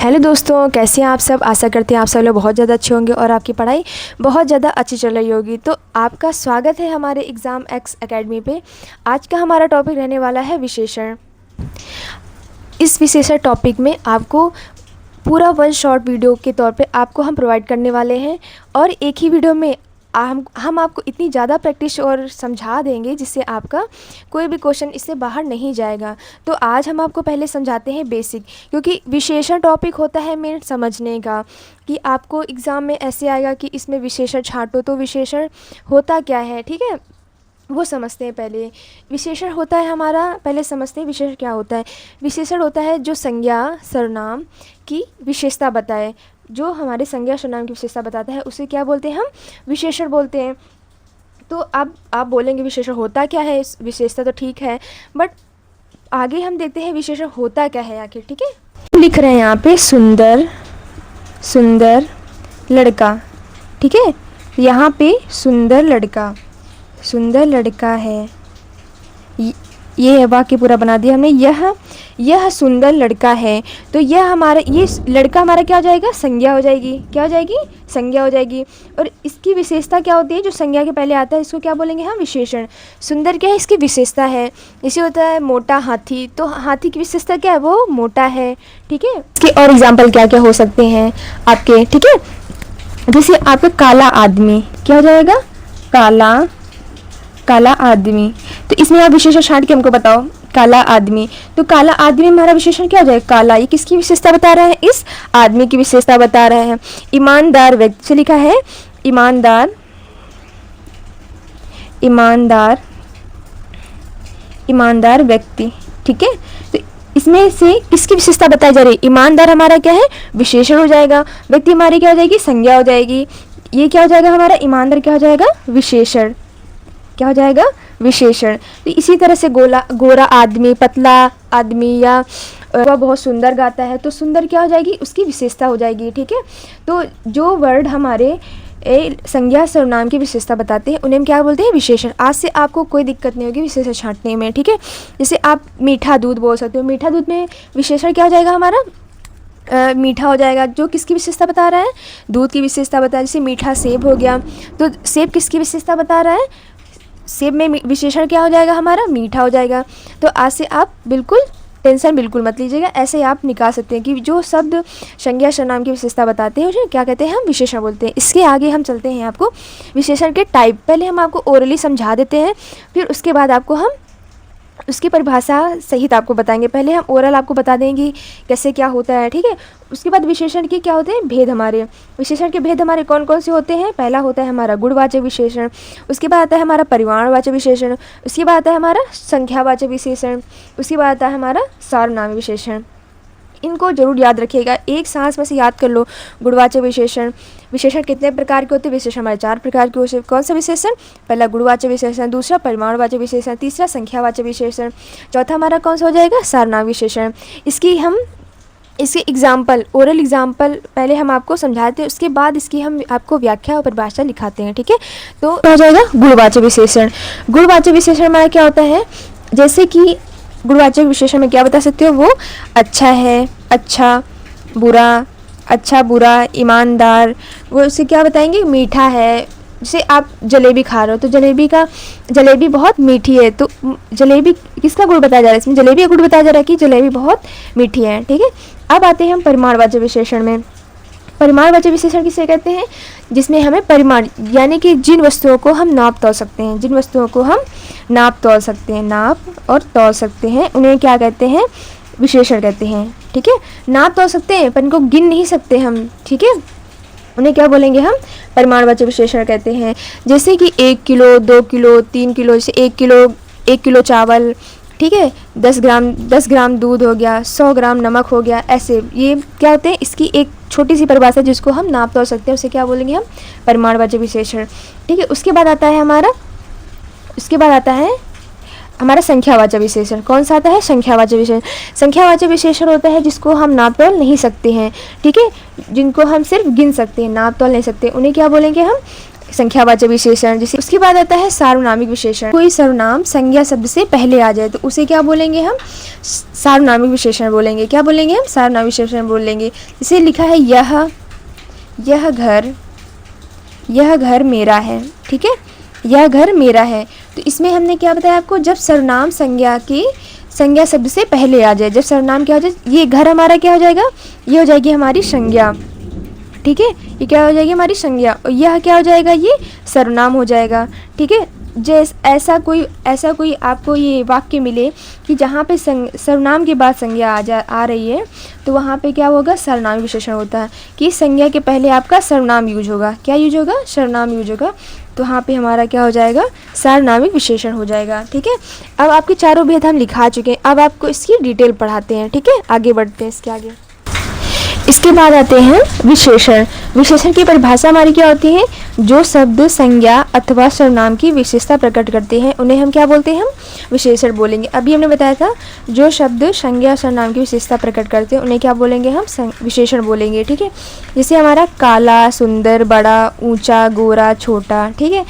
Hello दोस्तों, कैसे हैं आप सब। आशा करते हैं आप सब लोग बहुत ज़्यादा अच्छे होंगे और आपकी पढ़ाई बहुत ज़्यादा अच्छी चल रही होगी। तो आपका स्वागत है हमारे एग्ज़ाम एक्स एकेडमी पे। आज का हमारा टॉपिक रहने वाला है विशेषण। इस विशेषण टॉपिक में आपको पूरा वन शॉर्ट वीडियो के तौर पे आपको हम प्रोवाइड करने वाले हैं और एक ही वीडियो में हम आपको इतनी ज़्यादा प्रैक्टिस और समझा देंगे जिससे आपका कोई भी क्वेश्चन इससे बाहर नहीं जाएगा। तो आज हम आपको पहले समझाते हैं बेसिक, क्योंकि विशेषण टॉपिक होता है मेन समझने का कि आपको एग्ज़ाम में ऐसे आएगा कि इसमें विशेषण छांटो, तो विशेषण होता क्या है, ठीक है, वो समझते हैं। पहले विशेषण होता है हमारा, पहले समझते हैं विशेषण क्या होता है। विशेषण होता है जो संज्ञा सर्वनाम की विशेषता बताए, जो हमारे संज्ञा सर्वनाम की विशेषता बताता है उसे क्या बोलते हैं, हम विशेषण बोलते हैं। तो अब आप बोलेंगे विशेषण होता क्या है, इस विशेषता तो ठीक है, बट आगे हम देखते हैं विशेषण होता क्या है आखिर, ठीक है। लिख रहे हैं यहाँ पे सुंदर सुंदर लड़का, ठीक है। यहाँ पे सुंदर लड़का है, ये वाक्य पूरा बना दिया हमने। यह सुंदर लड़का है, तो यह हमारा, ये लड़का हमारा क्या हो जाएगा, संज्ञा हो जाएगी। क्या हो जाएगी, संज्ञा हो जाएगी। और इसकी विशेषता क्या होती है, जो संज्ञा के पहले आता है इसको क्या बोलेंगे हम, विशेषण। सुंदर क्या है, इसकी विशेषता है। इसे होता है मोटा हाथी, तो हाथी की विशेषता क्या है, वो मोटा है, ठीक है। इसके और एग्जाम्पल क्या क्या हो सकते हैं आपके, ठीक है। जैसे आपका काला आदमी, क्या हो जाएगा, काला आदमी। तो इसमें आप विशेषण छांट के हमको बताओ, काला आदमी। तो काला आदमी हमारा विशेषण क्या हो जाएगा, काला। ये किसकी विशेषता बता रहा है, इस आदमी की विशेषता बता रहा है। ईमानदार व्यक्ति से लिखा है, ईमानदार व्यक्ति, ठीक है। तो इसमें से किसकी विशेषता बताई जा रही है, ईमानदार हमारा क्या है, विशेषण हो जाएगा। व्यक्ति हमारी क्या हो जाएगी, संज्ञा हो जाएगी। ये क्या हो जाएगा हमारा, ईमानदार क्या हो जाएगा, विशेषण। क्या हो जाएगा, विशेषण। तो इसी तरह से गोरा आदमी, पतला आदमी, या वह बहुत सुंदर गाता है, तो सुंदर क्या हो जाएगी, उसकी विशेषता हो जाएगी, ठीक है। तो जो वर्ड हमारे संज्ञा सर्वनाम की विशेषता बताते हैं उन्हें हम क्या बोलते हैं, विशेषण। आज से आपको कोई दिक्कत नहीं होगी विशेषण छांटने में, ठीक है। जैसे आप मीठा दूध बोल सकते हो, मीठा दूध में विशेषण क्या हो जाएगा हमारा, मीठा हो जाएगा। जो किसकी विशेषता बता रहा है, दूध की विशेषता बता रहा है। जैसे मीठा सेब हो गया, तो सेब किसकी विशेषता बता रहा है, सेब में विशेषण क्या हो जाएगा हमारा, मीठा हो जाएगा। तो आज से आप बिल्कुल टेंशन बिल्कुल मत लीजिएगा, ऐसे आप निकाल सकते हैं कि जो शब्द संज्ञा सर्वनाम की विशेषता बताते हैं उसे क्या कहते हैं, हम विशेषण बोलते हैं। इसके आगे हम चलते हैं आपको विशेषण के टाइप। पहले हम आपको ओरली समझा देते हैं, फिर उसके बाद आपको हम उसकी परिभाषा सहित आपको बताएंगे। पहले हम ओरल आपको बता देंगे कैसे क्या होता है, ठीक है। उसके बाद विशेषण के क्या होते हैं, भेद। हमारे विशेषण के भेद हमारे कौन कौन से होते हैं, पहला होता है हमारा गुणवाचक विशेषण, उसके बाद आता है हमारा परिमाणवाचक विशेषण, उसके बाद आता है हमारा संख्यावाचक विशेषण, उसके बाद आता है हमारा सार्वनामिक विशेषण। इनको जरूर याद रखिएगा, एक सांस में से याद कर लो। गुणवाचक विशेषण, विशेषण कितने प्रकार के होते हैं, विशेषण हमारे 4 प्रकार के होते हैं। कौन सा विशेषण, पहला गुणवाचक विशेषण, दूसरा परिमाणवाचक विशेषण, तीसरा संख्यावाचक विशेषण, चौथा हमारा कौन सा हो जाएगा, सार्वनामिक विशेषण। इसके एग्जाम्पल, ओरल एग्जाम्पल पहले हम आपको समझाते हैं, उसके बाद इसकी हम आपको व्याख्या और परिभाषा लिखाते हैं, ठीक है। तो हो जाएगा गुणवाचक विशेषण। गुणवाचक विशेषण हमारा क्या होता है, जैसे कि गुणवाचक विशेषण में क्या बता सकते हो, वो अच्छा है, अच्छा बुरा, ईमानदार। वो उससे क्या बताएंगे, मीठा है। जैसे आप जलेबी खा रहे हो, तो जलेबी बहुत मीठी है, तो जलेबी किसका गुण बताया जा रहा है, इसमें जलेबी का गुण बताया जा रहा है कि जलेबी बहुत मीठी है, ठीक है। अब आते हैं हम परिमाणवाचक विशेषण में। परिमाणवाचक विशेषण किसे कहते हैं, जिसमें हमें परिमाण यानी कि जिन वस्तुओं को हम नाप तौल सकते हैं, नाप और तौल सकते हैं, उन्हें क्या कहते हैं, विशेषण कहते हैं, ठीक है। नाप तौल सकते हैं पर इनको गिन नहीं सकते हम, ठीक है, उन्हें क्या बोलेंगे हम, परिमाणवाचक विशेषण कहते हैं। जैसे कि 1 किलो, 2 किलो, 3 किलो। जैसे 1 किलो चावल, ठीक है, 10 ग्राम दूध हो गया, 100 ग्राम नमक हो गया, ऐसे ये क्या होते हैं, इसकी एक छोटी सी परिभाषा जिसको हम नाप तौल सकते हैं उसे क्या बोलेंगे हम, परिमाणवाचक विशेषण, ठीक है। उसके बाद आता है हमारा संख्यावाचक विशेषण। कौन सा आता है, संख्यावाचक विशेषण। संख्यावाचक विशेषण होता है जिसको हम नाप तौल नहीं सकते हैं, ठीक है, जिनको हम सिर्फ गिन सकते हैं, नाप तौल नहीं सकते, उन्हें क्या बोलेंगे हम, संख्यावाचक विशेषण। जैसे उसके बाद आता है सार्वनामिक विशेषण। कोई सर्वनाम संज्ञा शब्द से पहले आ जाए तो उसे क्या बोलेंगे हम? सार्वनामिक विशेषण बोलेंगे। क्या बोलेंगे हम? सार्वनामिक विशेषण बोलेंगे। जैसे लिखा है यह घर मेरा है, ठीक है, यह घर मेरा है। तो इसमें हमने क्या बताया आपको? जब सर्वनाम संज्ञा शब्द से पहले आ जाए, जब सर्वनाम क्या हो जाए, ये घर हमारा क्या हो जाएगा? ये हो जाएगी हमारी संज्ञा, ठीक है, ये क्या हो जाएगी? हमारी संज्ञा। और यह क्या हो जाएगा? ये सर्वनाम हो जाएगा, ठीक है। ऐसा कोई आपको ये वाक्य मिले कि जहाँ पे सर्वनाम के बाद संज्ञा आ रही है, तो वहाँ पे क्या होगा? सर्वनाम विशेषण होता है कि संज्ञा के पहले आपका सर्वनाम यूज होगा। क्या यूज होगा? सर्वनाम यूज होगा। तो वहाँ पे हमारा क्या हो जाएगा? सार्वनामिक विशेषण हो जाएगा, ठीक है। अब आपके चारों भेद हम लिखा चुके हैं, अब आपको इसकी डिटेल पढ़ाते हैं, ठीक है। आगे बढ़ते हैं इसके आगे। इसके बाद आते हैं विशेषण। विशेषण की परिभाषा हमारी क्या होती है? जो शब्द संज्ञा अथवा सर्वनाम की विशेषता प्रकट करते हैं उन्हें हम क्या बोलते हैं? हम विशेषण बोलेंगे। अभी हमने बताया था जो शब्द संज्ञा सर्वनाम की विशेषता प्रकट करते हैं उन्हें क्या बोलेंगे? हम विशेषण बोलेंगे, ठीक है। जैसे हमारा काला, सुंदर, बड़ा, ऊंचा, गोरा, छोटा, ठीक है,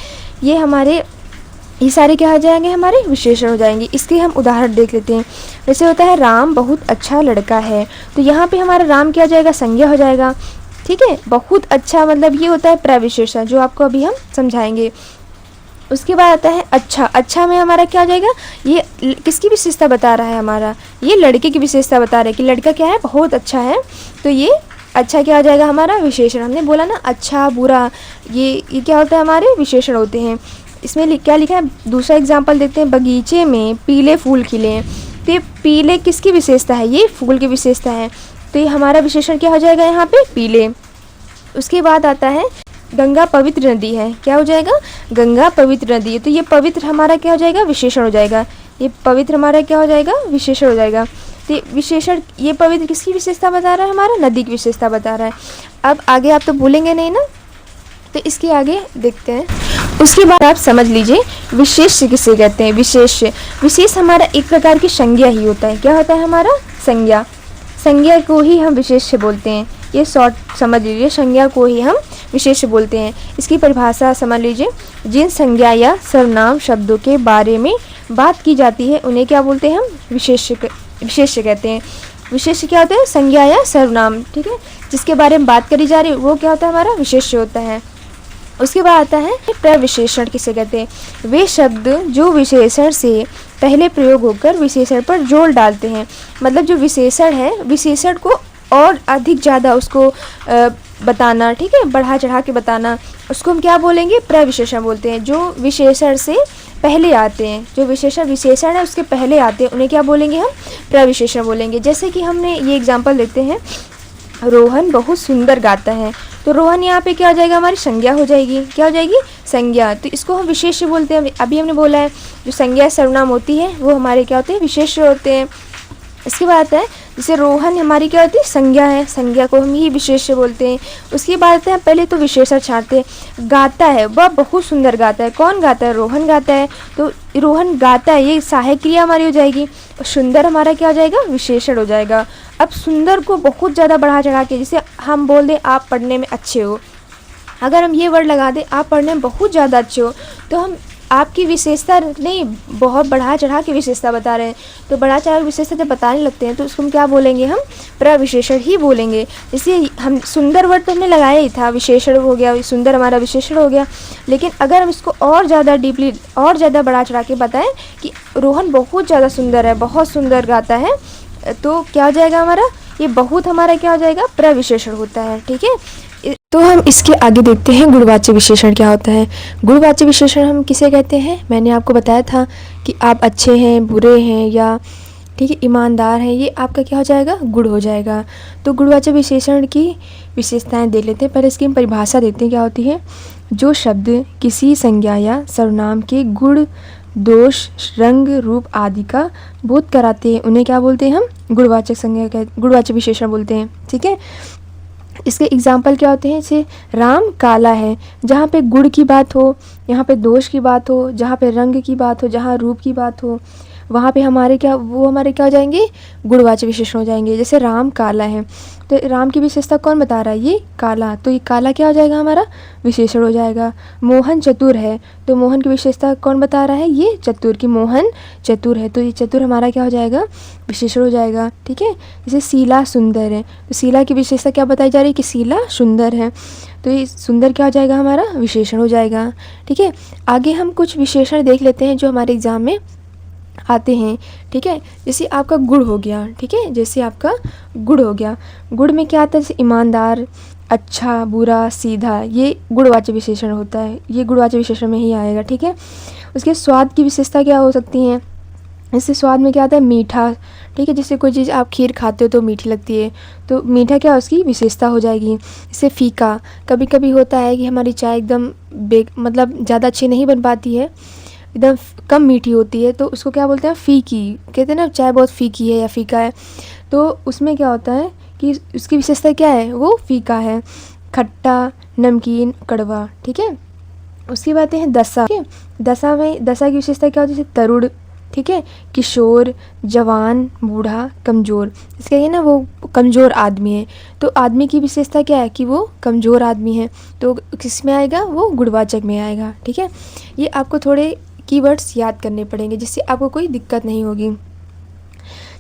ये सारे क्या हो जाएंगे? हमारे विशेषण हो जाएंगे। इसके हम उदाहरण देख लेते हैं। जैसे होता है राम बहुत अच्छा लड़का है, तो यहाँ पे हमारा राम क्या हो जाएगा? संज्ञा हो जाएगा, ठीक है। बहुत अच्छा मतलब ये होता है प्रविशेषण, जो आपको अभी हम समझाएंगे। उसके बाद आता है अच्छा में हमारा क्या हो जाएगा? ये किसकी विशेषता बता रहा है? हमारा ये लड़के की विशेषता बता रहा है कि लड़का क्या है? बहुत अच्छा है। तो ये अच्छा क्या हो जाएगा? हमारा विशेषण। हमने बोला ना अच्छा बुरा, ये क्या होता है? हमारे विशेषण होते हैं। इसमें क्या लिखा है? दूसरा एग्जाम्पल देखते हैं। बगीचे में पीले फूल खिले हैं, तो ये पीले किसकी विशेषता है? ये फूल की विशेषता है। तो ये हमारा विशेषण क्या हो जाएगा? यहाँ पे पीले। उसके बाद आता है गंगा पवित्र नदी है। क्या हो जाएगा? गंगा पवित्र नदी है। तो ये पवित्र हमारा क्या हो जाएगा? विशेषण हो जाएगा। ये पवित्र हमारा क्या हो जाएगा? विशेषण हो जाएगा। तो विशेषण, ये पवित्र किसकी विशेषता बता रहा है? हमारा नदी की विशेषता बता रहा है। अब आगे आप तो भूलेंगे नहीं ना, तो इसके आगे देखते हैं। उसके बाद आप समझ लीजिए विशेष्य किसे कहते हैं? विशेष हमारा एक प्रकार की संज्ञा ही होता है। क्या होता है? हमारा संज्ञा को ही हम विशेष्य बोलते हैं। ये शॉर्ट समझ लीजिए, संज्ञा को ही हम विशेष्य बोलते हैं। इसकी परिभाषा समझ लीजिए। जिन संज्ञा या सर्वनाम शब्दों के बारे में बात की जाती है उन्हें क्या बोलते हैं? हम विशेष्य कहते हैं। विशेष्य क्या होता है? संज्ञा या सर्वनाम, ठीक है, जिसके बारे में बात करी जा रही है वो क्या होता है? हमारा विशेष्य होता है। उसके बाद आता है प्रविशेषण किसे कहते हैं? वे शब्द जो विशेषण से पहले प्रयोग होकर विशेषण पर जोर डालते हैं। मतलब जो विशेषण है, विशेषण को और अधिक ज़्यादा उसको बताना, ठीक है, बढ़ा चढ़ा के बताना, उसको हम क्या बोलेंगे? प्रविशेषण बोलते हैं। जो विशेषण से पहले आते हैं, जो विशेषण है उसके पहले आते हैं उन्हें क्या बोलेंगे? हम प्रविशेषण बोलेंगे। जैसे कि हमने ये एग्जाम्पल देखते हैं, रोहन बहुत सुंदर गाता है। तो रोहन यहाँ पे क्या हो जाएगा? हमारी संज्ञा हो जाएगी। क्या हो जाएगी? संज्ञा। तो इसको हम विशेष्य बोलते हैं। अभी हमने बोला है जो संज्ञा सर्वनाम होती है वो हमारे क्या होते हैं? विशेष्य होते हैं। इसके बाद आता है जैसे रोहन हमारी क्या होती है? संज्ञा है, संज्ञा को हम ही विशेष्य बोलते हैं। उसके बाद आता है पहले तो विशेषण छाड़ते हैं। गाता है, वह बहुत सुंदर गाता है। कौन गाता है? रोहन गाता है। तो रोहन गाता है, ये सहायक क्रिया हमारी हो जाएगी। और सुंदर हमारा क्या हो जाएगा? विशेषण हो जाएगा। अब सुंदर को बहुत ज़्यादा बढ़ा चढ़ा के, जैसे हम बोल दें आप पढ़ने में अच्छे हो, अगर हम ये वर्ड लगा दें आप पढ़ने में बहुत ज़्यादा अच्छे हो, तो हम आपकी विशेषता नहीं, बहुत बढ़ा चढ़ा के विशेषता बता रहे हैं। तो बढ़ा चढ़ा के विशेषता जब बताने लगते हैं तो उसको हम क्या बोलेंगे? हम प्रविशेषण ही बोलेंगे। इसलिए हम सुंदर वर्ड तो हमने लगाया ही था, विशेषण हो गया, सुंदर हमारा विशेषण हो गया। लेकिन अगर हम इसको और ज़्यादा डीपली और ज़्यादा बढ़ा चढ़ा के बताएं कि रोहन बहुत ज़्यादा सुंदर है, बहुत सुंदर गाता है, तो क्या हो जाएगा? हमारा ये बहुत हमारा क्या हो जाएगा? प्रविशेषण होता है, ठीक है। तो हम इसके आगे देखते हैं गुणवाच्य विशेषण क्या होता है। गुणवाच्य विशेषण हम किसे कहते हैं? मैंने आपको बताया था कि आप अच्छे हैं, बुरे हैं, या ठीक है ईमानदार हैं, ये आपका क्या हो जाएगा? गुण हो जाएगा। तो गुणवाच्य विशेषण की विशेषताएं देख लेते हैं। पहले इसकी हम परिभाषा देखते हैं क्या होती है। जो शब्द किसी संज्ञा या सर्वनाम के गुण, दोष, रंग, रूप आदि का बोध कराते हैं उन्हें क्या बोलते हैं? हम गुणवाच्य विशेषण बोलते हैं, ठीक है। इसके एग्जाम्पल क्या होते हैं? जैसे राम काला है, जहाँ पे गुण की बात हो, यहाँ पे दोष की बात हो, जहाँ पे रंग की बात हो, जहाँ रूप की बात हो, वहाँ पे हमारे क्या हो जाएंगे? गुणवाच्य विशेषण हो जाएंगे। जैसे राम काला है, तो राम की विशेषता कौन बता रहा है? ये काला, तो ये काला क्या हो जाएगा? हमारा विशेषण हो जाएगा। मोहन चतुर है, तो मोहन की विशेषता कौन बता रहा है? ये चतुर, की मोहन चतुर है, तो ये चतुर हमारा क्या हो जाएगा? विशेषण हो जाएगा। ठीक है। जैसे शीला सुंदर है, तो शीला की विशेषता क्या बताई जा रही है? कि शीला सुंदर है, तो ये सुंदर क्या हो जाएगा? हमारा विशेषण हो जाएगा। ठीक है। आगे हम कुछ विशेषण देख लेते हैं जो हमारे एग्जाम में आते हैं। ठीक है। जैसे आपका गुड़ हो गया। ठीक है। जैसे आपका गुड़ हो गया, गुड़ में क्या आता है? जैसे ईमानदार, अच्छा, बुरा, सीधा, ये गुणवाचक विशेषण होता है, ये गुणवाचक विशेषण में ही आएगा। ठीक है। उसके स्वाद की विशेषता क्या हो सकती हैं? इससे स्वाद में क्या आता है? मीठा। ठीक है। जैसे कोई चीज़ आप खीर खाते हो तो मीठी लगती है, तो मीठा क्या उसकी विशेषता हो जाएगी। इससे फीका, कभी कभी होता है कि हमारी चाय एकदम मतलब ज़्यादा अच्छी नहीं बन पाती है, एकदम कम मीठी होती है, तो उसको क्या बोलते हैं? फीकी। कहते हैं ना चाय बहुत फीकी है या फीका है, तो उसमें क्या होता है कि उसकी विशेषता क्या है? वो फीका है। खट्टा, नमकीन, कड़वा। ठीक है। उसकी बातें हैं दशा। ठीक है। दशा की विशेषता क्या होती है? जैसे तरुण, ठीक है, किशोर, जवान, बूढ़ा, कमज़ोर। इसका ये ना वो कमज़ोर आदमी है, तो आदमी की विशेषता क्या है? कि वो कमज़ोर आदमी है, तो किस में आएगा? वो गुणवाचक में आएगा। ठीक है। ये आपको थोड़े कीवर्ड्स याद करने पड़ेंगे जिससे आपको कोई दिक्कत नहीं होगी।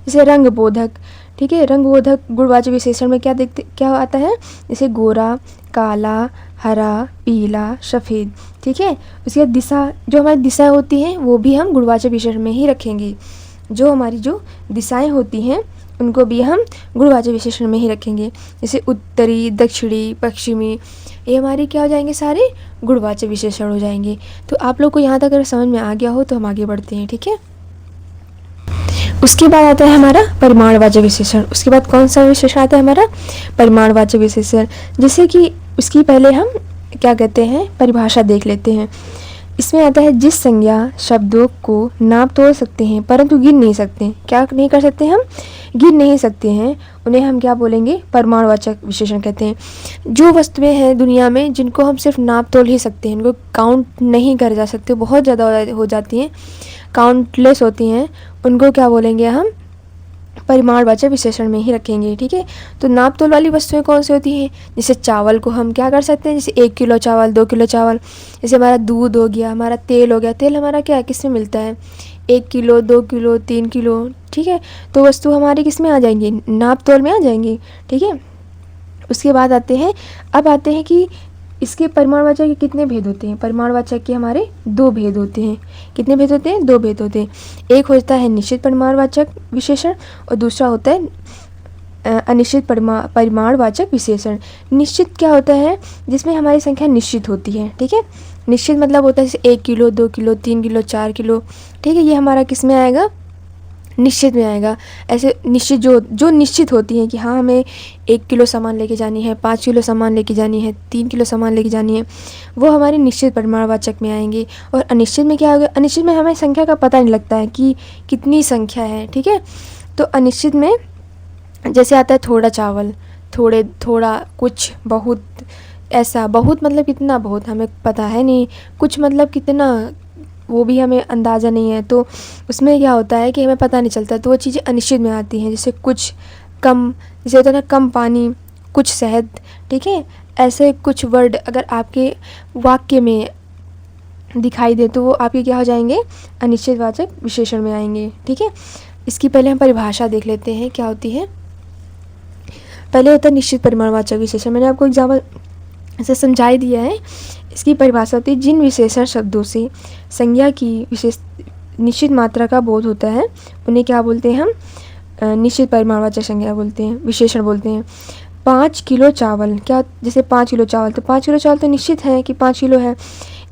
जैसे रंगबोधक। ठीक है। रंगबोधक गुणवाचक विशेषण में क्या आता है? जैसे गोरा, काला, हरा, पीला, सफ़ेद। ठीक है। उसके बाद दिशा, जो हमारी दिशाएं होती हैं वो भी हम गुणवाचक विशेषण में ही रखेंगे। जो हमारी जो दिशाएं होती हैं उनको भी हम गुणवाचक विशेषण में ही रखेंगे। जैसे उत्तरी, दक्षिणी, पश्चिमी, ये हमारे क्या हो जाएंगे? सारे गुणवाचक विशेषण हो जाएंगे। तो आप लोग को यहाँ तक अगर समझ में आ गया हो तो हम आगे बढ़ते हैं। ठीक है। उसके बाद आता है हमारा परिमाणवाचक विशेषण। उसके बाद कौन सा विशेषण आता है? हमारा परिमाणवाचक विशेषण। जैसे कि उसकी पहले हम क्या कहते हैं? परिभाषा देख लेते हैं। इसमें आता है जिस संज्ञा शब्दों को नाप तोल सकते हैं परंतु गिन नहीं सकते। क्या नहीं कर सकते? हम गिन नहीं सकते हैं, उन्हें हम क्या बोलेंगे? परिमाणवाचक विशेषण कहते हैं। जो वस्तुएं हैं दुनिया में जिनको हम सिर्फ नाप तोल ही सकते हैं, इनको काउंट नहीं कर जा सकते, बहुत ज़्यादा हो जाती हैं, काउंटलेस होती हैं, उनको क्या बोलेंगे? हम परिमाणवाचक विशेषण में ही रखेंगे। ठीक है। तो नाप तोल वाली वस्तुएं कौन सी होती हैं? जैसे चावल को हम क्या कर सकते हैं? जैसे 1 किलो चावल, 2 किलो चावल। जैसे हमारा दूध हो गया, हमारा तेल हो गया, तेल हमारा क्या है? किस में मिलता है? 1 किलो, 2 किलो, 3 किलो। ठीक है। तो वस्तु हमारी किस में आ जाएंगी? नाप तोल में आ जाएंगी। ठीक है। उसके बाद आते हैं कि इसके परिमाणवाचक के कितने भेद होते हैं? परिमाणवाचक के हमारे 2 भेद होते हैं। कितने भेद होते हैं? 2 भेद होते हैं। एक होता है निश्चित परिमाणवाचक विशेषण और दूसरा होता है अनिश्चित परिमाणवाचक विशेषण। निश्चित क्या होता है? जिसमें हमारी संख्या निश्चित होती है। ठीक है। निश्चित मतलब होता है जैसे 1 किलो, 2 किलो, 3 किलो, 4 किलो। ठीक है। ये हमारा किस में आएगा? निश्चित में आएगा। ऐसे निश्चित जो निश्चित होती हैं कि हाँ हमें 1 किलो सामान लेके जानी है, 5 किलो सामान लेके जानी है, 3 किलो सामान लेके जानी है, वो हमारी निश्चित परिमाणवाचक में आएंगे। और अनिश्चित में क्या होगा? अनिश्चित में हमें संख्या का पता नहीं लगता है कि कितनी संख्या है। ठीक है। तो अनिश्चित में जैसे आता है थोड़ा चावल, थोड़ा, कुछ, बहुत। ऐसा बहुत मतलब कितना बहुत हमें पता है नहीं, कुछ मतलब कितना वो भी हमें अंदाज़ा नहीं है, तो उसमें क्या होता है कि हमें पता नहीं चलता, तो वो चीज़ें अनिश्चित में आती हैं। जैसे कुछ, कम, जैसे होता है ना कम पानी, कुछ शहद। ठीक है। ऐसे कुछ वर्ड अगर आपके वाक्य में दिखाई दे तो वो आपके क्या हो जाएंगे? अनिश्चितवाचक विशेषण में आएंगे। ठीक है। इसकी पहले हम परिभाषा देख लेते हैं क्या होती है। पहले होता है निश्चित परिमाणवाचक विशेषण। मैंने आपको एग्जाम्पल ऐसे समझा ही दिया है। इसकी परिभाषा होती है जिन विशेषण शब्दों से संज्ञा की निश्चित मात्रा का बोध होता है उन्हें क्या बोलते हैं? हम निश्चित परिमाणवाचक संज्ञा बोलते हैं, विशेषण बोलते हैं। 5 किलो चावल, क्या जैसे 5 किलो चावल, तो 5 किलो चावल तो निश्चित है कि 5 किलो है।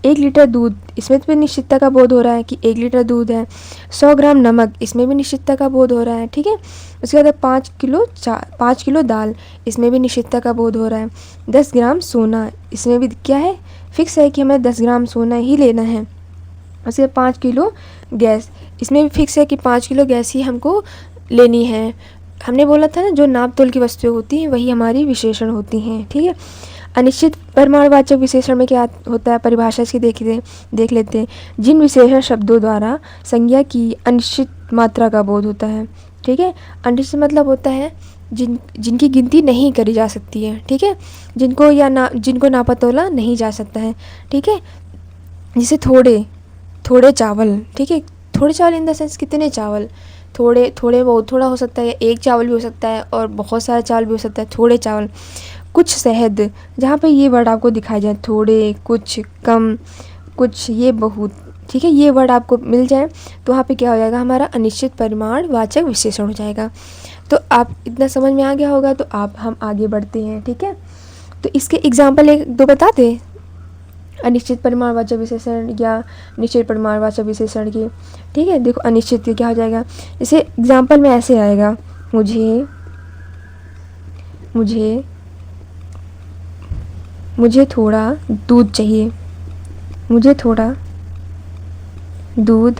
1 लीटर दूध, इसमें भी निश्चितता का बोध हो रहा है कि 1 लीटर दूध है। 100 ग्राम नमक, इसमें भी निश्चितता का बोध हो रहा है। ठीक है। उसके बाद 5 किलो दाल, इसमें भी निश्चितता का बोध हो रहा है। 10 ग्राम सोना, इसमें भी क्या है? फिक्स है कि हमें 10 ग्राम सोना ही लेना है। उसके बाद 5 किलो गैस, इसमें भी फिक्स है कि 5 किलो गैस ही हमको लेनी है। हमने बोला था ना जो नाप तोल की वस्तुएं होती हैं वही हमारी विशेषण होती हैं। ठीक है। अनिश्चित परिमाणवाचक विशेषण में क्या होता है? परिभाषा इसकी देख लेते हैं। जिन विशेषण शब्दों द्वारा संज्ञा की अनिश्चित मात्रा का बोध होता है। ठीक है। अनिश्चित मतलब होता है जिनकी गिनती नहीं करी जा सकती है, ठीक है, जिनको नापा तोला नहीं जा सकता है, ठीक है। जैसे थोड़े चावल, ठीक है, थोड़े चावल इन द सेंस कितने चावल, थोड़े बहुत थोड़ा हो सकता है, या एक चावल भी हो सकता है और बहुत सारा चावल भी हो सकता है, थोड़े चावल। कुछ शहद, जहाँ पे ये वर्ड आपको दिखाए जाए, थोड़े, कुछ, कम, कुछ, ये बहुत, ठीक है, ये वर्ड आपको मिल जाए तो वहाँ पे क्या हो जाएगा, हमारा अनिश्चित परिमाण वाचक विशेषण हो जाएगा। तो आप इतना समझ में आ गया होगा, तो हम आगे बढ़ते हैं, ठीक है। तो इसके एग्जाम्पल एक दो बता दें अनिश्चित परिमाणवाचक विशेषण या निश्चित परिमाणवाचक विशेषण की, ठीक है। देखो अनिश्चित के क्या हो जाएगा, जैसे एग्जाम्पल में ऐसे आएगा, मुझे थोड़ा दूध चाहिए, मुझे थोड़ा दूध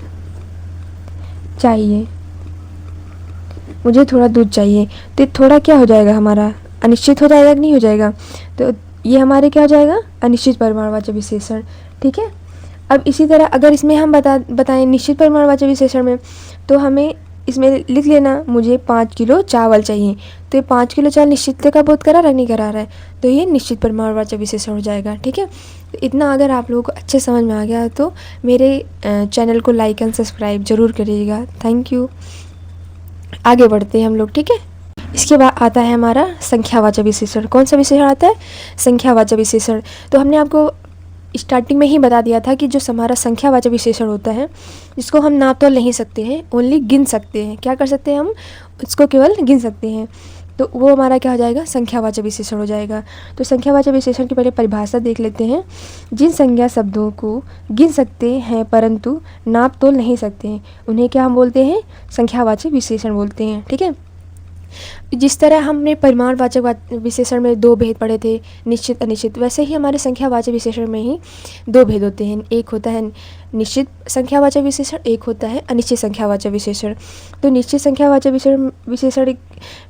चाहिए, मुझे थोड़ा दूध चाहिए। तो थोड़ा क्या हो जाएगा, हमारा अनिश्चित हो जाएगा कि नहीं हो जाएगा, तो ये हमारे क्या हो जाएगा, अनिश्चित परिमाणवाचक विशेषण, ठीक है। अब इसी तरह अगर इसमें हम बताएं निश्चित परिमाणवाचक विशेषण में, तो हमें इसमें लिख लेना, मुझे 5 किलो चावल चाहिए। तो ये 5 किलो चावल निश्चित का बोध करा रहा नहीं करा रहा है, तो ये निश्चित परिमाणवाचक विशेषण हो जाएगा, ठीक है। तो इतना अगर आप लोगों को अच्छे समझ में आ गया तो मेरे चैनल को लाइक एंड सब्सक्राइब ज़रूर करिएगा। Thank you. आगे बढ़ते हैं हम लोग, ठीक है। इसके बाद आता है हमारा संख्यावाचक विशेषण। कौन सा विशेषण आता है, संख्यावाचक विशेषण। तो हमने आपको स्टार्टिंग में ही बता दिया था कि जो हमारा संख्यावाचक विशेषण होता है, जिसको हम नाप तोल नहीं सकते हैं, ओनली गिन सकते हैं। क्या कर सकते हैं हम, उसको केवल गिन सकते हैं, तो वो हमारा क्या हो जाएगा, संख्यावाचक विशेषण हो जाएगा। तो संख्यावाचक विशेषण की पहले परिभाषा देख लेते हैं। जिन संज्ञा शब्दों को गिन सकते हैं परंतु नाप तोल नहीं सकते हैं, उन्हें क्या हम बोलते हैं, संख्यावाचक विशेषण बोलते हैं, ठीक है। जिस तरह हमने परिमाणवाचक विशेषण में 2 भेद पढ़े थे, निश्चित अनिश्चित, वैसे ही हमारे संख्यावाचक विशेषण में ही 2 भेद होते हैं। एक होता है निश्चित संख्यावाचक विशेषण, एक होता है अनिश्चित संख्यावाचक विशेषण। तो निश्चित संख्यावाचक विशेषण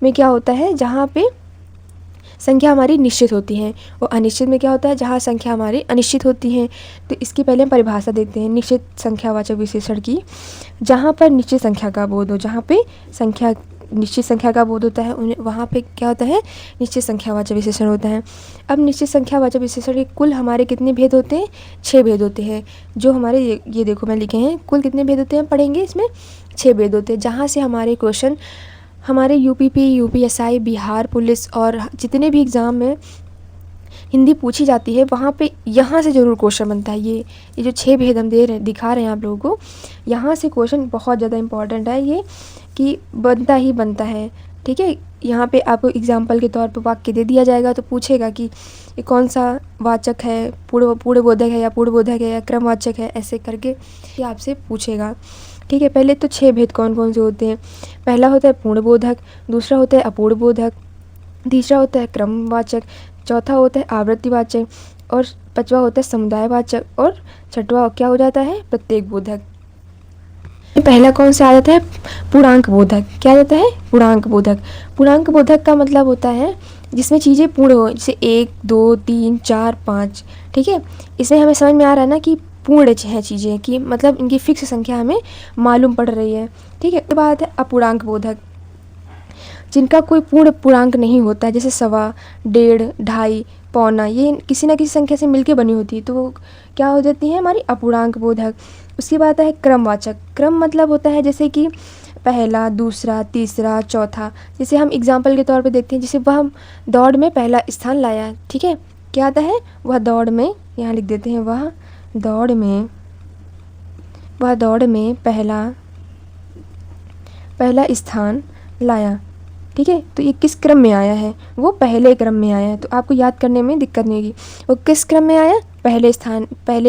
में क्या होता है, जहाँ पे संख्या हमारी निश्चित होती है, और अनिश्चित में क्या होता है, जहाँ संख्या हमारी अनिश्चित होती हैं। तो इसकी पहले हम परिभाषा देखते हैं निश्चित संख्यावाचक विशेषण की। जहाँ पर निश्चित संख्या का बोध हो, जहाँ पे निश्चित संख्या का बोध होता है, उन्हें वहाँ पे क्या होता है, निश्चित संख्यावाचक विशेषण होता है। अब निश्चित संख्यावाचक विशेषण के कुल हमारे कितने भेद होते हैं, 6 भेद होते हैं। जो हमारे ये देखो मैं लिखे हैं, कुल कितने भेद होते हैं, पढ़ेंगे इसमें 6 भेद होते हैं। जहाँ से हमारे क्वेश्चन हमारे यूपीपी, यूपीएसआई, बिहार पुलिस और जितने भी एग्ज़ाम में हिंदी पूछी जाती है, वहाँ पे यहाँ से ज़रूर क्वेश्चन बनता है। ये जो 6 भेद हम दिखा रहे हैं आप लोगों को, यहाँ से क्वेश्चन बहुत ज़्यादा इंपॉर्टेंट है ये, कि बनता ही बनता है, ठीक है। यहाँ पे आपको एग्जाम्पल के तौर पर वाक्य दे दिया जाएगा, तो पूछेगा कि ये कौन सा वाचक है, पूर्वबोधक है या पूर्वबोधक है या क्रमवाचक है, ऐसे करके ये आपसे पूछेगा, ठीक है। पहले तो 6 भेद कौन कौन से होते हैं। पहला होता है पूर्णबोधक, दूसरा होता है अपूर्वबोधक, तीसरा होता है क्रमवाचक, चौथा होता है आवृत्तिवाचक, और 5वां होता है समुदायवाचक, और 6वां क्या हो जाता है, प्रत्येक बोधक। पहला कौन सा आ जाता है, पूर्णांक बोधक। क्या जाता है, पूर्णांक बोधक। पूर्णांक बोधक का मतलब होता है जिसमें चीज़ें पूर्ण हो, जैसे 1, 2, 3, 4, 5, ठीक है। इसमें हमें समझ में आ रहा है ना कि पूर्ण हैं चीज़ें, कि मतलब इनकी फिक्स संख्या हमें मालूम पड़ रही है, ठीक है। उसके बाद है अपूर्णांक बोधक, जिनका कोई पूर्ण पूर्णांक नहीं होता है, जैसे 1.25, 1.5, 2.5, पौना, ये किसी न किसी संख्या से मिलके बनी होती है, तो वो क्या हो जाती है, हमारी अपूर्णांक बोधक। उसके बाद है क्रमवाचक। क्रम मतलब होता है जैसे कि पहला, दूसरा, तीसरा, चौथा। जैसे हम एग्जाम्पल के तौर पे देखते हैं, जैसे वह दौड़ में पहला स्थान लाया, ठीक है। क्या आता है, वह दौड़ में, यहाँ लिख देते हैं, वह दौड़ में पहला स्थान लाया, ठीक है। तो ये किस क्रम में आया है, वो पहले क्रम में आया है, तो आपको याद करने में दिक्कत नहीं होगी। वो किस क्रम में आया, पहले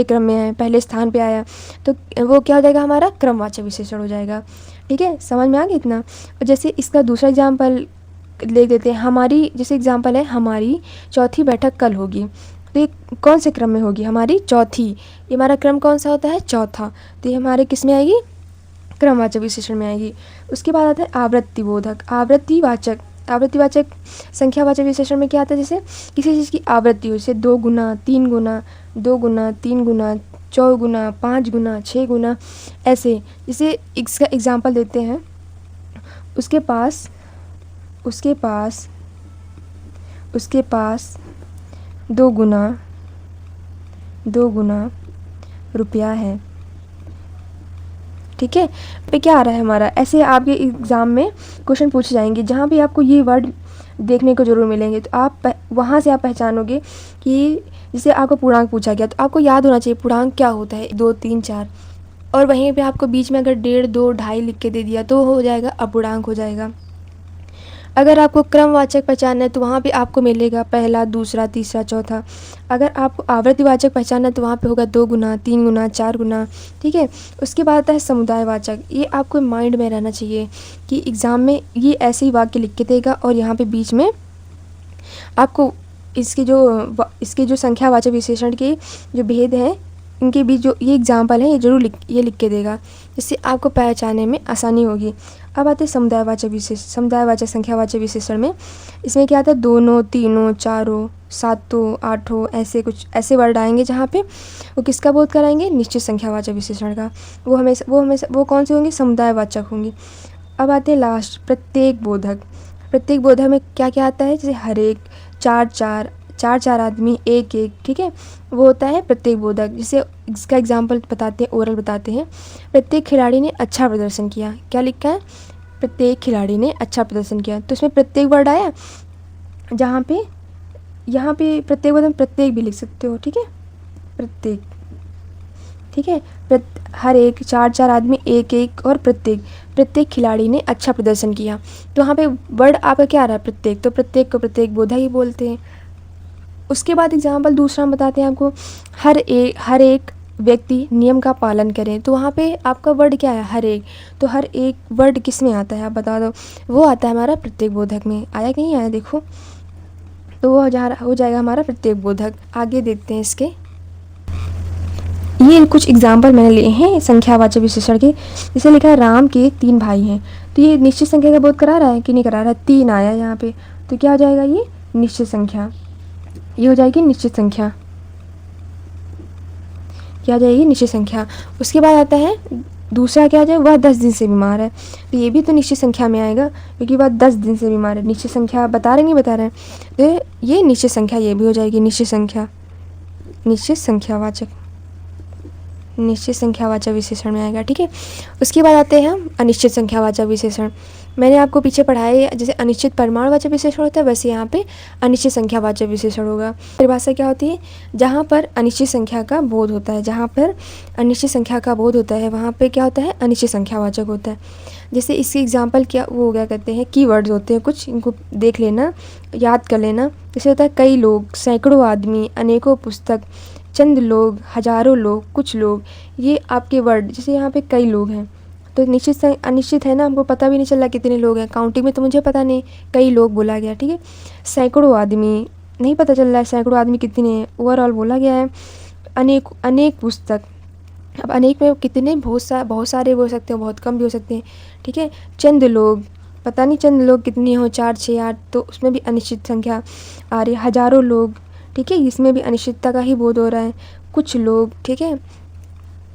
क्रम में आया, पहले स्थान पे आया, तो वो क्या हो जाएगा, हमारा क्रमवाचक विशेषण हो जाएगा, ठीक है। समझ में आ गया इतना। और जैसे इसका दूसरा एग्जाम्पल ले देते हैं, हमारी जैसे एग्जाम्पल है, हमारी चौथी बैठक कल होगी, तो ये कौन से क्रम में होगी, हमारी चौथी। ये हमारा क्रम कौन सा होता है, चौथा, तो ये हमारे किस में आएगी, क्रमवाचक विशेषण में आएगी। उसके बाद आता है आवृत्तिबोधक। आवृत्तिवाचक संख्यावाचक विशेषण में क्या आता है, जैसे किसी चीज़ की आवृत्ति हो, जैसे 2 गुना, 3 गुना, 2 गुना, 3 गुना, 4 गुना, 5 गुना, 6 गुना, ऐसे। जैसे इसका एग्जाम्पल देते हैं, उसके पास उसके पास 2 गुना रुपया है। ठीक है, पे क्या आ रहा है हमारा, ऐसे आपके एग्ज़ाम में क्वेश्चन पूछे जाएंगे जहाँ भी आपको ये वर्ड देखने को ज़रूर मिलेंगे, तो आप वहाँ से आप पहचानोगे कि जैसे आपको पूर्णांक पूछा गया तो आपको याद होना चाहिए पूर्णांक क्या होता है, 2, 3, 4, और वहीं पे आपको बीच में अगर 1.5, 2, 2.5 लिख के दे दिया तो हो जाएगा अपूर्णांक हो जाएगा। अगर आपको क्रमवाचक पहचानना है तो वहाँ पे आपको मिलेगा पहला, दूसरा, तीसरा, चौथा। अगर आपको आवृत्तिवाचक पहचानना है तो वहाँ पे होगा 2 गुना, 3 गुना, 4 गुना। ठीक है, उसके बाद आता है समुदायवाचक। ये आपको माइंड में रहना चाहिए कि एग्ज़ाम में ये ऐसे ही वाक्य लिख के देगा और यहाँ पे बीच में आपको इसके जो संख्यावाचक विशेषण के जो भेद हैं इनके बीच जो ये एग्जाम्पल है ये जरूर लिख के देगा, जिससे आपको पहचानने में आसानी होगी। अब आते हैं समुदायवाचक संख्यावाचक विशेषण में। इसमें क्या आता है, दोनों, तीनों, चारों, सातों, आठों, ऐसे कुछ ऐसे वर्ड आएंगे जहाँ पे वो किसका बोध कराएंगे, निश्चित संख्यावाचक विशेषण का। वो कौन से होंगे, समुदायवाचक होंगे। अब आते हैं लास्ट प्रत्येक बोधक। प्रत्येक बोधक में क्या क्या आता है, जैसे हर एक, चार आदमी, एक एक। ठीक है, वो होता है प्रत्येक बोधक। जैसे इसका एग्जाम्पल बताते हैं, ओरल बताते हैं। प्रत्येक खिलाड़ी ने अच्छा प्रदर्शन किया, क्या लिखा है, प्रत्येक खिलाड़ी ने अच्छा प्रदर्शन किया। तो इसमें प्रत्येक वर्ड आया, जहाँ पे यहाँ पे प्रत्येक वर्ड में प्रत्येक भी लिख सकते हो। ठीक है, प्रत्येक। ठीक है, हर एक, चार आदमी, एक एक, और प्रत्येक खिलाड़ी ने अच्छा प्रदर्शन किया। तो वहाँ पे वर्ड आपका क्या आ रहा है, प्रत्येक। तो प्रत्येक को प्रत्येक बोधक ही बोलते हैं। उसके बाद एग्जाम्पल दूसरा हम बताते हैं आपको, हर एक व्यक्ति नियम का पालन करें। तो वहाँ पे आपका वर्ड क्या है, हर एक। तो हर एक वर्ड किस में आता है आप बता दो, वो आता है हमारा प्रत्येक बोधक में। आया कि नहीं आया, देखो। तो वो हो जाएगा हमारा प्रत्येक बोधक। आगे देखते हैं इसके, ये कुछ एग्जाम्पल मैंने लिए हैं संख्यावाचक विशेषण के। जैसे लिखा है, राम के 3 भाई हैं। तो ये निश्चित संख्या का बोध करा रहा है कि नहीं करा रहा है, 3 आया यहाँ पे। तो क्या हो जाएगा, ये निश्चित संख्या। ये हो जाएगी निश्चित संख्या, क्या आ जाएगी, निश्चित संख्या। उसके बाद आता है दूसरा, क्या आ जाए, वह 10 दिन से बीमार है। तो ये भी तो निश्चित संख्या में आएगा, क्योंकि वह 10 दिन से बीमार है। निश्चित संख्या बता रहे नहीं बता रहे हैं, तो ये निश्चित संख्या, ये भी हो जाएगी निश्चित संख्या, निश्चित संख्यावाचक विशेषण में आएगा। ठीक है, उसके बाद आते हैं हम अनिश्चित संख्यावाचक विशेषण। मैंने आपको पीछे पढ़ाया, जैसे अनिश्चित परिमाणवाचक विशेषण होता है, वैसे यहाँ पे अनिश्चित संख्यावाचक विशेषण होगा। परिभाषा क्या होती है, जहाँ पर अनिश्चित संख्या का बोध होता है, जहाँ पर अनिश्चित संख्या का बोध होता है वहाँ पे क्या होता है, अनिश्चित संख्यावाचक होता है। जैसे इसके एग्जाम्पल क्या वो क्या कहते हैं, कीवर्ड्स होते हैं कुछ, इनको देख लेना, याद कर लेना। जैसे होता है कई लोग, सैकड़ों आदमी, अनेकों पुस्तक, चंद लोग, हजारों लोग, कुछ लोग। ये आपके वर्ड, जैसे यहाँ पे कई लोग हैं तो निश्चित से अनिश्चित है ना, हमको पता भी नहीं चल रहा कितने लोग हैं, काउंटिंग में तो मुझे पता नहीं, कई लोग बोला गया। ठीक है, सैकड़ों आदमी नहीं पता चल रहा है सैकड़ों आदमी कितने हैं, ओवरऑल बोला गया है। अनेक पुस्तक, अब अनेक में कितने, बहुत सारे हो सकते हैं, बहुत कम भी हो सकते हैं। ठीक है, चंद लोग, पता नहीं चंद लोग कितने हो, 4, 6, 8, तो उसमें भी अनिश्चित संख्या आ रही है। हजारों लोग, ठीक है, इसमें भी अनिश्चितता का ही बोध हो रहा है। कुछ लोग, ठीक है,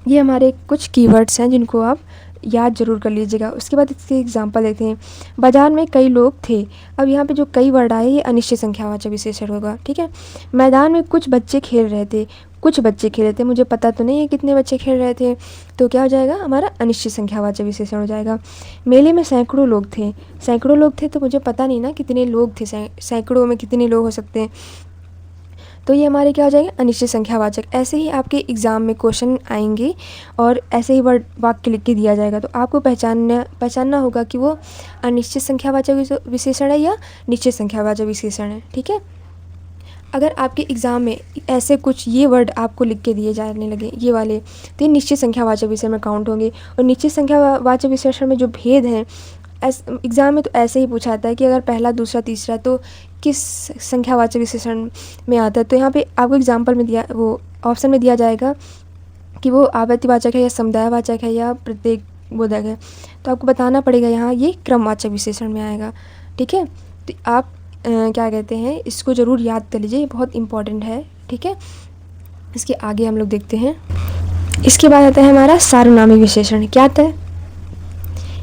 ये हमारे कुछ कीवर्ड्स हैं जिनको आप याद जरूर कर लीजिएगा। उसके बाद इसके एग्जांपल देखते हैं। बाजार में कई लोग थे, अब यहाँ पे जो कई वर्ड आए ये अनिश्चित संख्यावाचक विशेषण होगा। ठीक है, मैदान में कुछ बच्चे खेल रहे थे, मुझे पता तो नहीं है कितने बच्चे खेल रहे थे, तो क्या हो जाएगा हमारा अनिश्चित संख्यावाचक विशेषण हो जाएगा। मेले में सैकड़ों लोग थे, तो मुझे पता नहीं ना कितने लोग थे, सैकड़ों में कितने लोग हो सकते हैं, तो ये हमारे क्या हो जाएंगे, अनिश्चित संख्यावाचक। ऐसे ही आपके एग्ज़ाम में क्वेश्चन आएंगे और ऐसे ही वर्ड वाक्य लिख के दिया जाएगा, तो आपको पहचानना होगा कि वो अनिश्चित संख्यावाचक विशेषण है या निश्चित संख्यावाचक विशेषण है। ठीक है, अगर आपके एग्ज़ाम में ऐसे कुछ ये वर्ड आपको लिख के दिए जाने लगे, ये वाले, तो ये निश्चित संख्यावाचक विशेषण में काउंट होंगे। और निश्चित संख्यावाचक विशेषण में जो भेद हैं, एग्ज़ाम में तो ऐसे ही पूछा जाता है कि अगर पहला, दूसरा, तीसरा तो किस संख्यावाचक विशेषण में आता है। तो यहाँ पे आपको एग्जाम्पल में दिया, वो ऑप्शन में दिया जाएगा कि वो आवृत्तिवाचक है या समुदायवाचक है या प्रत्येक बोधक है, तो आपको बताना पड़ेगा यहाँ ये क्रमवाचक विशेषण में आएगा। ठीक है, तो आप क्या कहते हैं, इसको ज़रूर याद कर लीजिए, बहुत इंपॉर्टेंट है। ठीक है, इसके आगे हम लोग देखते हैं। इसके बाद आता है हमारा सार्वनामिक विशेषण। क्या आता है,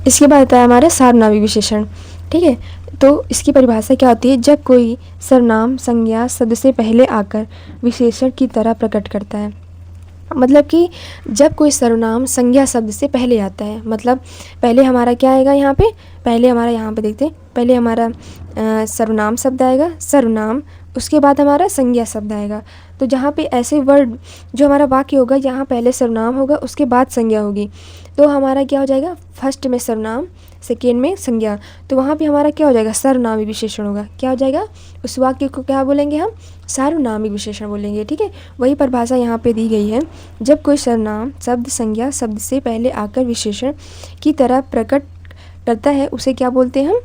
इसके बाद आता है हमारा सार्वनामिक विशेषण। ठीक है, तो इसकी परिभाषा क्या होती है? जब कोई सर्वनाम संज्ञा शब्द से पहले आकर विशेषण की तरह प्रकट करता है। मतलब कि जब कोई सर्वनाम संज्ञा शब्द से पहले आता है, मतलब पहले हमारा क्या आएगा यहाँ पे? पहले हमारा यहाँ पे देखते हैं, पहले हमारा सर्वनाम शब्द आएगा, सर्वनाम, उसके बाद हमारा संज्ञा शब्द आएगा। तो जहाँ पे ऐसे वर्ड जो हमारा वाक्य होगा, यहाँ पहले सर्वनाम होगा, उसके बाद संज्ञा होगी, तो हमारा क्या हो जाएगा? फर्स्ट में सर्वनाम, सेकेंड में संज्ञा, तो वहाँ पे हमारा क्या हो जाएगा? सर्वनामी विशेषण होगा। क्या हो जाएगा? उस वाक्य को क्या बोलेंगे हम? सार्वनामिक विशेषण बोलेंगे। ठीक है, वही परिभाषा यहाँ पे दी गई है। जब कोई सर्वनाम शब्द संज्ञा शब्द से पहले आकर विशेषण की तरह प्रकट करता है, उसे क्या बोलते हैं हम?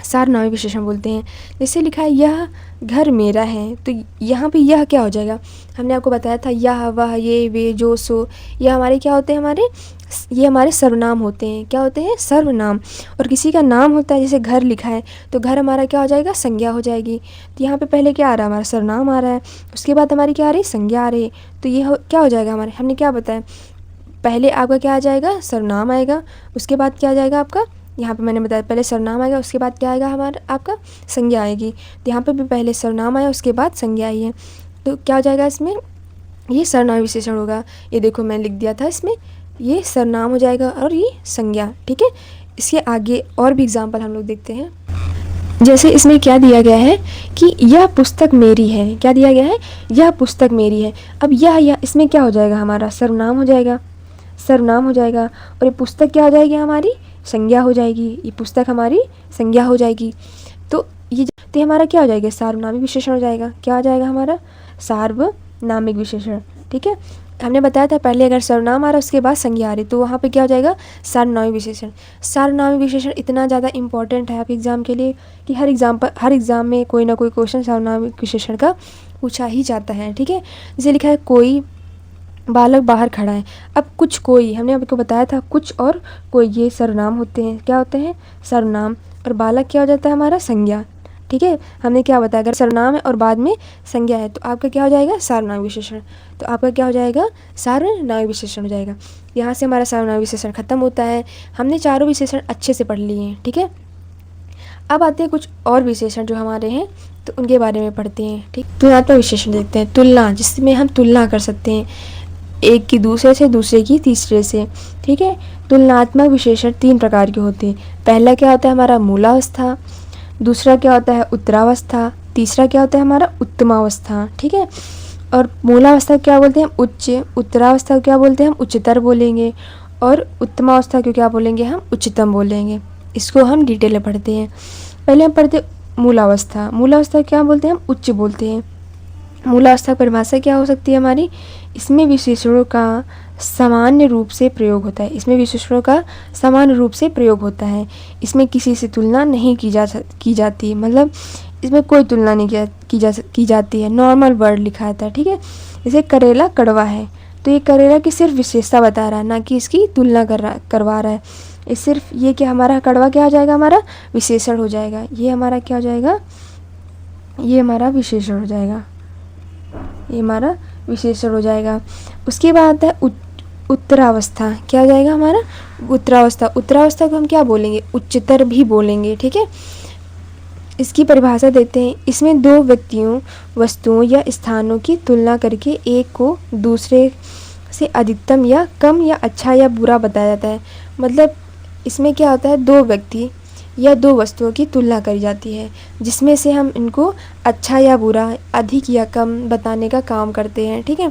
सार्वनामिक विशेषण बोलते हैं। जैसे लिखा है यह घर मेरा है, तो यहाँ पे यह क्या हो जाएगा? हमने आपको बताया था यह, वह, ये, वे, जो, सो, यह हमारे क्या होते हैं? ये हमारे सर्वनाम होते हैं। क्या होते हैं? सर्वनाम। और किसी का नाम होता है, जैसे घर लिखा है, तो घर हमारा क्या हो जाएगा? संज्ञा हो जाएगी। तो यहाँ पे पहले क्या आ रहा है? हमारा सर्वनाम आ रहा है, उसके बाद हमारी क्या आ रही है? संज्ञा आ रही है। तो ये क्या हो जाएगा हमारे? हमने क्या बताया? पहले आपका क्या आ जाएगा? सर्वनाम आएगा, उसके बाद क्या आ जाएगा आपका? यहाँ पे मैंने बताया पहले सर्वनाम आएगा, उसके बाद क्या आएगा हमारा? आपका संज्ञा आएगी। तो यहाँ पे भी पहले सर्वनाम आया, उसके बाद संज्ञा आई है, तो क्या हो जाएगा इसमें? ये सर्वनाम विशेषण होगा। ये देखो मैं लिख दिया था इसमें, ये सर्वनाम हो जाएगा और ये संज्ञा। ठीक है, इसके आगे और भी एग्जाम्पल हम लोग देखते हैं। जैसे इसमें क्या दिया गया है कि यह पुस्तक मेरी है। क्या दिया गया है? यह पुस्तक मेरी है। अब यह इसमें क्या हो जाएगा? हमारा सर्वनाम हो जाएगा, सर्वनाम हो जाएगा, और ये पुस्तक क्या हो जाएगी? हमारी संज्ञा हो जाएगी। ये पुस्तक हमारी संज्ञा हो जाएगी। तो ये हमारा क्या हो जाएगा? सार्वनामिक विशेषण हो जाएगा। क्या हो जाएगा हमारा? सार्वनामिक विशेषण। ठीक है, हमने बताया था पहले अगर सर्वनाम आ रहा है उसके बाद संज्ञा आ रही, तो वहाँ पे क्या हो जाएगा? सार्वनामिक विशेषण। सार्वनामिक विशेषण इतना ज़्यादा इंपॉर्टेंट है आपके एग्ज़ाम के लिए कि हर एग्ज़ाम में कोई ना कोई क्वेश्चन सार्वनामिक विशेषण का पूछा ही जाता है। ठीक है, जैसे लिखा है कोई बालक बाहर खड़ा है। अब कुछ, कोई, हमने आपको बताया था कुछ और कोई, ये सर्वनाम होते हैं। क्या होते हैं? सर्वनाम। और बालक क्या हो जाता है? हमारा संज्ञा। ठीक है, हमने क्या बताया? अगर सर्वनाम है और बाद में संज्ञा है तो आपका क्या हो जाएगा? सार्वनामिक विशेषण। तो आपका क्या हो जाएगा? सार्वनामिक विशेषण हो जाएगा। यहाँ से हमारा सार्वनामिक विशेषण खत्म होता है। हमने चारों विशेषण अच्छे से पढ़ लिए हैं। ठीक है, अब आते हैं कुछ और विशेषण जो हमारे हैं, तो उनके बारे में पढ़ते हैं। ठीक, तुलनात्मक विशेषण देखते हैं। तुलना, जिसमें हम तुलना कर सकते हैं एक की दूसरे से, दूसरे की तीसरे से। ठीक है, तुलनात्मक विशेषण 3 प्रकार के होते हैं। पहला क्या होता है? हमारा मूलावस्था, दूसरा क्या होता है? उत्तरावस्था, तीसरा क्या होता है? हमारा उत्तमावस्था। ठीक है, और मूलावस्था क्या बोलते हैं? हम उच्च, उत्तरावस्था को क्या बोलते हैं? हम उच्चतर बोलेंगे, और उत्तमावस्था को क्या बोलेंगे? हम उच्चतम बोलेंगे। इसको हम डिटेल में पढ़ते हैं। पहले हम पढ़ते मूलावस्था। मूलावस्था क्या बोलते हैं? हम उच्च बोलते हैं। मूलावस्था की परिभाषा क्या हो सकती है हमारी? इसमें विशेषणों का सामान्य रूप से प्रयोग होता है। इसमें विशेषणों का सामान्य रूप से प्रयोग होता है। इसमें किसी से तुलना नहीं की जाती, मतलब इसमें कोई तुलना नहीं की जाती है। नॉर्मल वर्ड लिखा था। ठीक है, जैसे करेला कड़वा है, तो ये करेला की सिर्फ विशेषता बता रहा है, ना कि इसकी तुलना करवा रहा है। ये सिर्फ ये कि हमारा कड़वा क्या हो जाएगा? हमारा विशेषण हो जाएगा। ये हमारा क्या हो जाएगा? ये हमारा विशेषण हो जाएगा। ये हमारा विशेषण हो जाएगा। उसके बाद है उत्तरावस्था। क्या हो जाएगा हमारा? उत्तरावस्था। उत्तरावस्था को हम क्या बोलेंगे? उच्चतर भी बोलेंगे। ठीक है, इसकी परिभाषा देते हैं। इसमें 2 व्यक्तियों, वस्तुओं या स्थानों की तुलना करके एक को दूसरे से अधिकतम या कम या अच्छा या बुरा बताया जाता है। मतलब इसमें क्या होता है? 2 व्यक्ति या 2 वस्तुओं की तुलना करी जाती है, जिसमें से हम इनको अच्छा या बुरा, अधिक या कम बताने का काम करते हैं। ठीक है,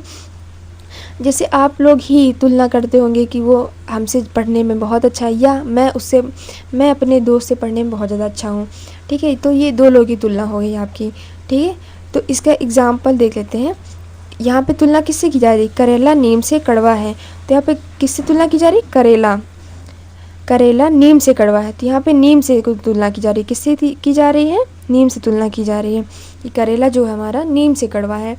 जैसे आप लोग ही तुलना करते होंगे कि वो हमसे पढ़ने में बहुत अच्छा है, या मैं अपने दोस्त से पढ़ने में बहुत ज़्यादा अच्छा हूँ। ठीक है, तो ये 2 लोगों की तुलना हो गई आपकी। ठीक है, तो इसका एग्जाम्पल देख लेते हैं। यहाँ पे तुलना किससे की जा रही? करेला नीम से कड़वा है, तो यहाँ पे किससे तुलना की जा रही? करेला नीम से कड़वा है, तो यहाँ पे नीम से तुलना की जा रही है। किससे की जा रही है? नीम से तुलना की जा रही है कि करेला जो है हमारा नीम से कड़वा है।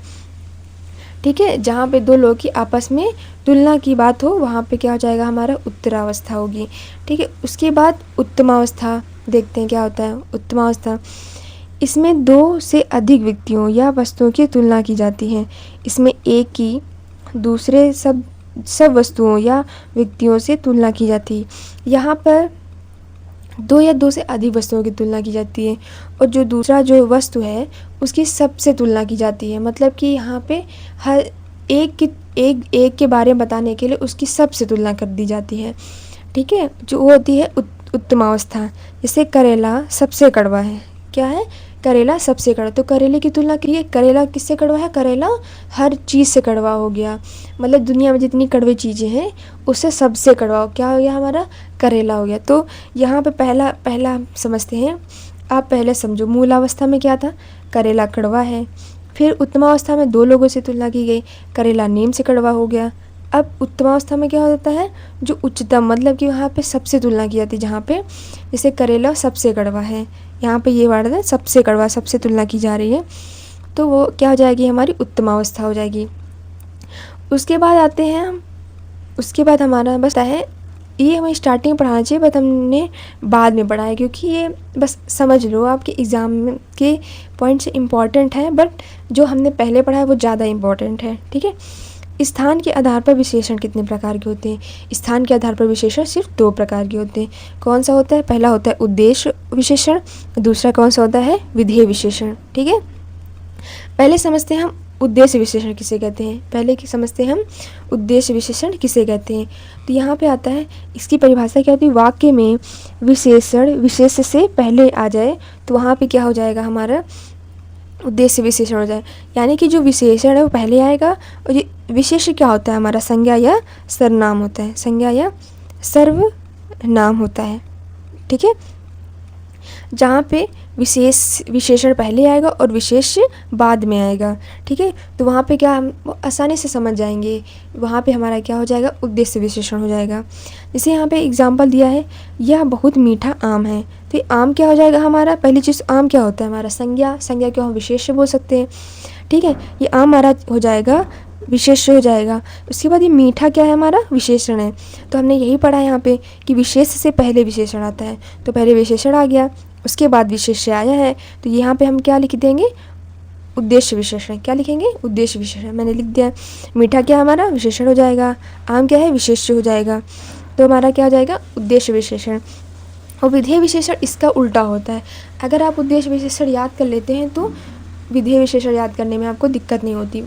ठीक है, जहाँ पे 2 लोगों की आपस में तुलना की बात हो, वहाँ पे क्या हो जाएगा? हमारा उत्तरावस्था होगी। ठीक है, उसके बाद उत्तमावस्था देखते हैं क्या होता है। उत्तमावस्था, इसमें 2 से अधिक व्यक्तियों या वस्तुओं की तुलना की जाती है। इसमें एक की दूसरे सब वस्तुओं या व्यक्तियों से तुलना की जाती है। यहाँ पर दो या दो से अधिक वस्तुओं की तुलना की जाती है, और जो दूसरा जो वस्तु है उसकी सबसे तुलना की जाती है। मतलब कि यहाँ पे हर एक के बारे में बताने के लिए उसकी सबसे तुलना कर दी जाती है। ठीक है, जो वो होती है उत्तमावस्था। जैसे करेला सबसे कड़वा है, क्या है, करेला सबसे कड़वा। तो करेले की तुलना करिए, करेला किससे कड़वा है, करेला हर चीज़ से कड़वा हो गया। मतलब दुनिया में जितनी कड़वी चीज़ें हैं उससे सबसे कड़वा क्या हो गया, हमारा करेला हो गया। तो यहाँ पे पहला हम समझते हैं। आप पहले समझो, मूलावस्था में क्या था, करेला कड़वा है। फिर उत्तमावस्था में दो लोगों से तुलना की गई, करेला नीम से कड़वा हो गया। अब उत्तमावस्था में क्या होता है, जो उच्चतम, मतलब कि वहाँ पे सबसे तुलना की जाती है, जहाँ पे जैसे करेला सबसे कड़वा है, यहाँ पे ये वर्ड है सबसे कड़वा, सबसे तुलना की जा रही है, तो वो क्या हो जाएगी, हमारी उत्तमावस्था हो जाएगी। उसके बाद आते हैं हम, उसके बाद हमारा बस है, ये हमें स्टार्टिंग में पढ़ाना चाहिए, बट हमने बाद में पढ़ा है, क्योंकि ये बस समझ लो आपके एग्ज़ाम के पॉइंट से इम्पॉर्टेंट है, बट जो हमने पहले पढ़ा है वो ज़्यादा इम्पॉर्टेंट है। ठीक है, स्थान के आधार पर विशेषण कितने प्रकार के होते हैं, स्थान के आधार पर विशेषण सिर्फ दो प्रकार के होते हैं। कौन सा होता है, पहला होता है उद्देश्य विशेषण, दूसरा कौन सा होता है, विधेय विशेषण। ठीक है, पहले समझते हैं हम उद्देश्य विशेषण किसे कहते हैं, पहले की समझते हैं हम उद्देश्य विशेषण किसे कहते हैं। तो यहाँ पे आता है, इसकी परिभाषा क्या होती है, वाक्य में विशेषण विशेष्य से पहले आ जाए तो वहाँ पे क्या हो जाएगा, हमारा उद्देश्य विशेषण हो जाए। यानी कि जो विशेषण है वो पहले आएगा, और ये विशेष्य क्या होता है, हमारा संज्ञा या सर्वनाम होता है, संज्ञा या सर्वनाम होता है। ठीक है, जहाँ पे विशेषण पहले आएगा और विशेष्य बाद में आएगा। ठीक है, तो वहाँ पे क्या हम आसानी से समझ जाएंगे, वहाँ पे हमारा क्या हो जाएगा, उद्देश्य विशेषण हो जाएगा। जैसे यहाँ पे एग्जांपल दिया है, यह बहुत मीठा आम है, तो ये आम क्या हो जाएगा, हमारा पहली चीज़ आम क्या होता है, हमारा संज्ञा, संज्ञा को हम विशेष्य बोल सकते हैं। ठीक है, ये आम हमारा हो जाएगा विशेष्य हो जाएगा। उसके बाद ये मीठा क्या है, हमारा विशेषण है। तो हमने यही पढ़ा है यहाँ पे कि विशेष से पहले विशेषण आता है, तो पहले विशेषण आ गया, उसके बाद विशेष्य आया है, तो यहाँ पे हम क्या लिख देंगे, उद्देश्य विशेषण। क्या लिखेंगे, उद्देश्य विशेषण। मैंने लिख दिया, मीठा क्या हमारा विशेषण हो जाएगा, आम क्या है विशेष्य हो जाएगा, तो हमारा क्या हो जाएगा, उद्देश्य विशेषण। और विधेय विशेषण इसका उल्टा होता है। अगर आप उद्देश्य विशेषण याद कर लेते हैं तो विधेय विशेषण याद करने में आपको दिक्कत नहीं होती।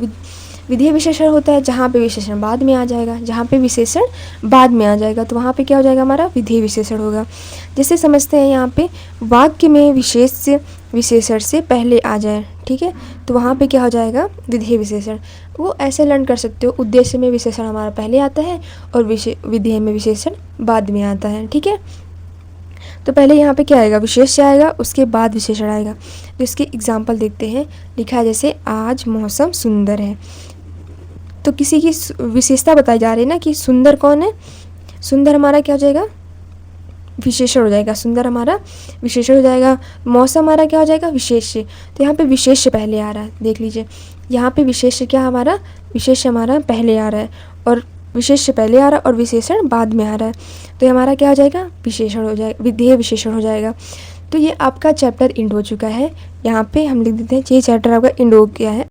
विधेय विशेषण होता है जहाँ पे विशेषण बाद में आ जाएगा, जहाँ पे विशेषण बाद में आ जाएगा तो वहाँ पे क्या हो जाएगा, हमारा विधेय विशेषण होगा। जैसे समझते हैं यहाँ पे, वाक्य में विशेष्य विशेषण से पहले आ जाए, ठीक है, तो वहाँ पे क्या हो जाएगा, विधेय विशेषण। वो ऐसे लर्न कर सकते हो, उद्देश्य में विशेषण हमारा पहले आता है और विधेय में विशेषण बाद में आता है। ठीक है, तो पहले यहाँ पे क्या आएगा, विशेष्य आएगा, उसके बाद विशेषण आएगा। तो इसके एग्जाम्पल देखते हैं। लिखा है जैसे, आज मौसम सुंदर है, तो किसी की विशेषता बताई जा रही है ना कि सुंदर कौन है, सुंदर हमारा क्या हो जाएगा, विशेषण हो जाएगा, सुंदर हमारा विशेषण हो जाएगा। मौसम हमारा क्या हो जाएगा, विशेष्य। तो यहाँ पे विशेष्य पहले आ रहा है, देख लीजिए यहाँ पे विशेष्य क्या हमारा, विशेष्य हमारा पहले आ रहा है, और विशेष्य पहले आ रहा है और विशेषण बाद में आ रहा है, तो हमारा क्या हो जाएगा, विशेषण हो जाएगा, विधेय विशेषण हो जाएगा। तो ये आपका चैप्टर एंड हो चुका है। यहाँ पे हम लिख देते हैं, ये चैप्टर आपका एंड हो गया है।